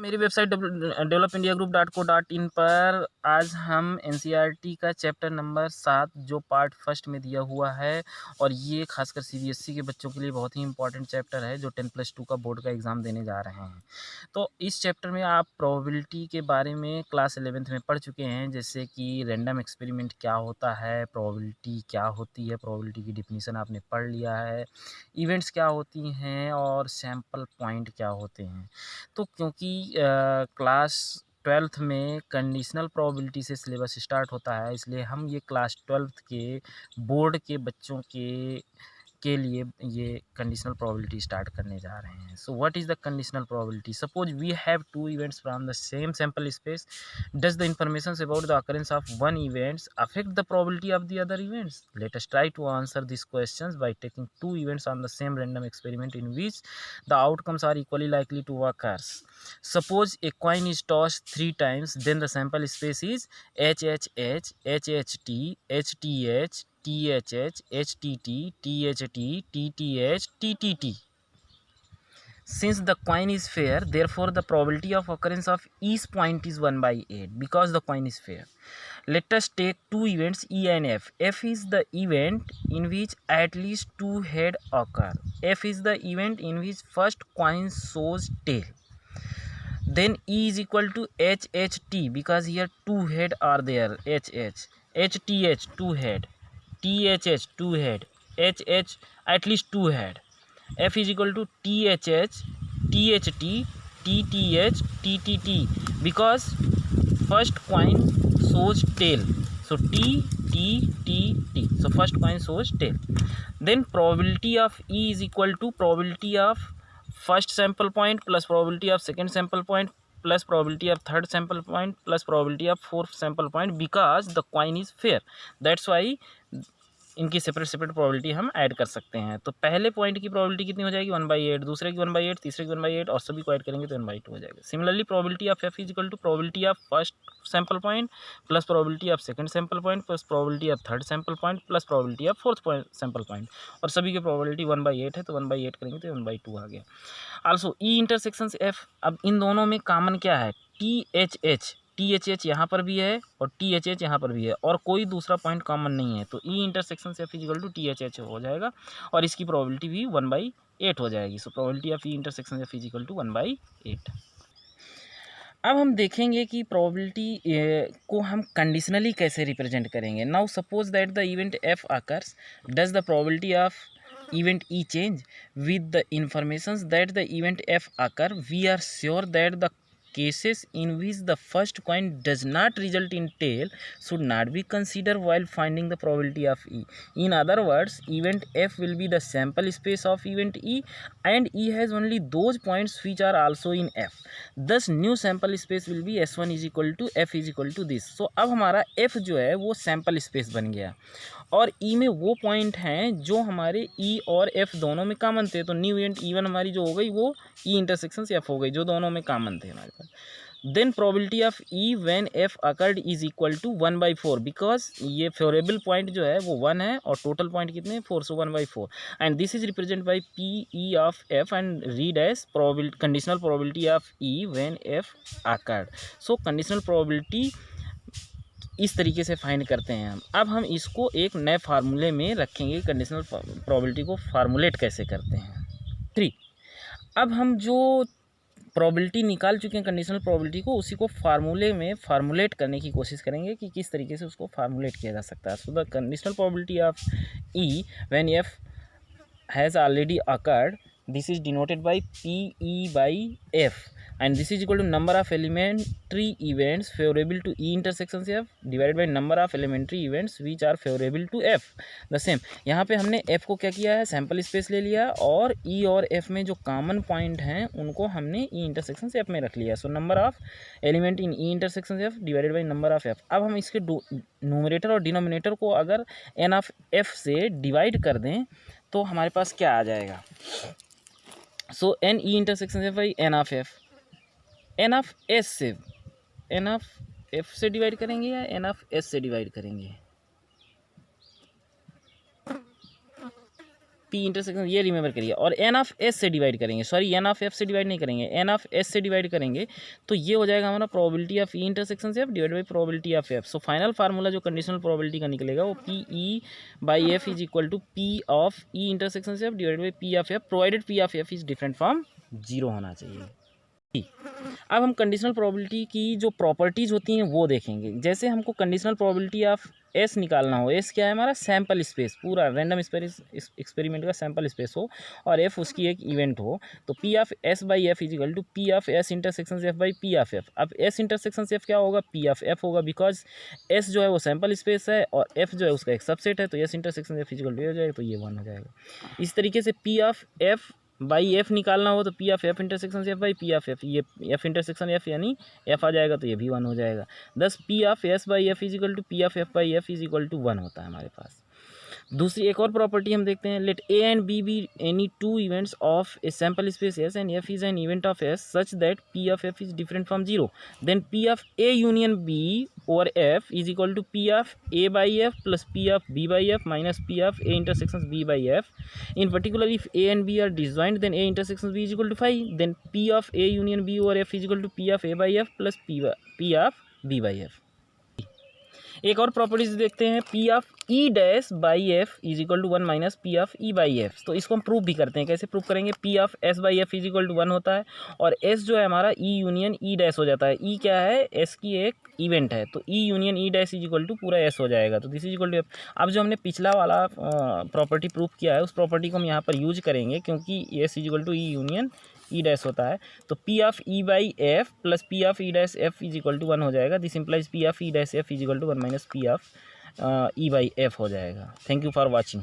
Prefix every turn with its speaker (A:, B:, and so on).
A: मेरी website developindiagroup.co.in पर आज हम एनसीईआरटी का चैप्टर नंबर 7 जो पार्ट फर्स्ट में दिया हुआ है, और ये खासकर सीबीएसई के बच्चों के लिए बहुत ही इंपॉर्टेंट चैप्टर है जो 10+2 का बोर्ड का एग्ज़ाम देने जा रहे हैं। तो इस चैप्टर में आप प्रोबेबिलिटी के बारे में क्लास 11th में पढ़ चुके हैं, जैसे कि रैंडम एक्सपेरिमेंट क्या होता है, प्रोबेबिलिटी क्या होती है, प्रोबेबिलिटी की डिफिनीशन आपने पढ़ लिया है, इवेंट्स क्या होती हैं और सैम्पल पॉइंट क्या होते हैं। तो क्योंकि क्लास 12th में कंडीशनल प्रोबेबिलिटी से सिलेबस स्टार्ट होता है, इसलिए हम ये क्लास 12th के बोर्ड के बच्चों के लिए ये कंडीशनल प्रोबेबिलिटी स्टार्ट करने जा रहे हैं। So what is the conditional probability? Suppose we have two events from the same sample space. Does the information about the occurrence of one event affect the probability of the other events? Let us try to answer these questions by taking two events on the same random experiment in which the outcomes are equally likely to occur. Suppose a coin is tossed 3 times, then the sample space is HHH, HHT, HTH, THH, HTT, THT, TTH, TTT. Since the coin is fair, therefore the probability of occurrence of each point is 1/8 because the coin is fair. Let us take two events E and F. F is the event in which at least two head occur. F is the event in which first coin shows tail. Then E is equal to HHT because here two head are there. HH, HTH two head, THH two head, HH at least two head. F is equal to THH, THT, TTH, TTT because first coin shows tail. So T, T, T, T. So first coin shows tail. Then probability of E is equal to probability of first sample point plus probability of second sample point plus probability of third sample point plus probability of fourth sample point because the coin is fair. That's why इनकी separate probability हम add कर सकते हैं। तो पहले point की probability कितनी हो जाएगी 1/8, दूसरे की 1/8, तीसरे की 1/8 और सभी को ऐड करेंगे तो 1/2 हो जाएगा। Similarly probability of F is equal to probability of first sample point plus probability of second sample point plus probability of third sample point plus probability of fourth sample point, और सभी की probability 1/8 है तो 1/8 करेंगे तो 1/2 आ गया। Also ई intersection F, अब इन दोनों में कॉमन क्या है? THH यहाँ पर भी है और THH यहाँ पर भी है और कोई दूसरा पॉइंट कॉमन नहीं है, तो ई इंटरसेक्शन से एफ इजिकल टू THH हो जाएगा और इसकी प्रोबेबिलिटी भी 1/8 हो जाएगी। So probability of E intersection F is equal to 1/8। अब हम देखेंगे कि प्रोबेबिलिटी को हम कंडीशनली कैसे रिप्रेजेंट करेंगे। Now suppose that the event F occurs, does the probability of event E change? With the informations that the event F occur, we are sure that the cases in which the first coin does not result in tail should not be considered while finding the probability of E. In other words, event F will be the sample space of event E and E has only those points which are also in F. Thus new sample space will be S1 is equal to F is equal to this. So अब हमारा F जो है वो sample space बन गया और E में वो पॉइंट हैं जो हमारे E और F दोनों में कॉमन थे, तो न्यू इवेंट E1 हमारी जो हो गई वो E इंटरसेक्शन से F हो गई जो दोनों में कॉमन थे हमारे पास। Then probability of E when F occurred is equal to 1/4 because ये फेवरेबल पॉइंट जो है वो 1 है और टोटल पॉइंट कितने 4, so 1/4 and this is represent by PE of F and read as probability conditional probability of E when F occurred. So conditional probability इस तरीके से फाइंड करते हैं हम। अब हम इसको एक नए फार्मूले में रखेंगे, कंडीशनल प्रोबेबिलिटी को फार्मूलेट कैसे करते हैं। 3, अब हम जो प्रोबेबिलिटी निकाल चुके हैं कंडीशनल प्रोबेबिलिटी को, उसी को फार्मूले में फार्मूलेट करने की कोशिश करेंगे कि किस तरीके से उसको फार्मूलेट किया जा सकता है। So the conditional probability of E when F has already occurred, this is denoted by PE by F and this is equal to number of elementary events favorable to E intersection F divided by number of elementary events which are favorable to F. the same यहाँ पे हमने F को क्या किया है, sample space ले लिया और E और F में जो कॉमन पॉइंट हैं उनको हमने E इंटरसेक्शन F में रख लिया। So number of element in E intersection F divided by number of F। अब हम इसके न्यूमरेटर और डिनोमिनेटर को अगर N ऑफ F से डिवाइड कर दें तो हमारे पास क्या आ जाएगा। So N E intersection F by N of F, N of S से एन ऑफ एफ से डिवाइड करेंगे या एन ऑफ एस से डिवाइड करेंगे। पी इंटरसेक्शन, ये रिमेंबर करिए, और एन ऑफ एस से डिवाइड करेंगे, सॉरी एन ऑफ एफ से डिवाइड नहीं करेंगे, एन ऑफ एस से डिवाइड करेंगे, तो ये हो जाएगा हमारा probability of E intersection F divide by probability of F. So final formula जो कंडीशनल प्रोबेबिलिटी का निकलेगा वो P E by F is equal to P of E intersection F divide by P of F, provided P of F is different from 0 होना चाहिए। अब हम conditional probability की जो प्रॉपर्टीज़ होती हैं वो देखेंगे। जैसे हमको कंडीशनल प्रोबेबिलिटी ऑफ एस निकालना हो, एस क्या है हमारा सैम्पल स्पेस, पूरा रैंडम एक्सपेरिमेंट का सैम्पल स्पेस हो, और एफ उसकी एक इवेंट हो, तो P of S by F is equal to P of S intersection F by P of F. अब एस इंटरसेक्शन एफ क्या होगा, पी ऑफ एफ होगा, बिकॉज एस जो है वो सैम्पल स्पेस है और एफ जो है उसका एक सबसेट है, तो S intersection F is equal to हो जाएगा, तो ये 1 हो जाएगा। इस तरीके से P of F by F निकालना हो तो P of F intersection F by P of F, ये एफ इंटरसेक्शन एफ यानी एफ आ जाएगा, तो ये भी 1 हो जाएगा। Thus P of S by F is equal to P of F by F is equal to 1 होता है हमारे पास। दूसरी एक और प्रॉपर्टी हम देखते हैं, let A and B be any two events of a sample space S and F is an event of S such that P of F is different from 0, then P of A union B और F is equal to P of A by F plus P of B by F minus P of A intersection B by F. In particular, if A and B are disjoint, then A intersection B is equal to 5. Then P of A union B over F is equal to P of A by F plus P of B by F. एक और properties देखते हैं, P of E dash by F is equal to 1 minus P of E by F. तो इसको हम prove भी करते हैं, कैसे प्रूव करेंगे, P of S by F is equal to 1 होता है, और S जो है हमारा E यूनियन ई डैश हो जाता है। E क्या है, S की एक इवेंट है, तो E union E dash is equal to पूरा S हो जाएगा, तो this is equal to F. अब जो हमने पिछला वाला प्रॉपर्टी प्रूव किया है उस प्रॉपर्टी को हम यहाँ पर यूज करेंगे, क्योंकि S is equal to E union E dash होता है, तो P of E by F plus P of E dash F is equal to 1 हो जाएगा। This implies P of E dash F is equal to 1 minus P of E by F हो जाएगा। Thank you for watching.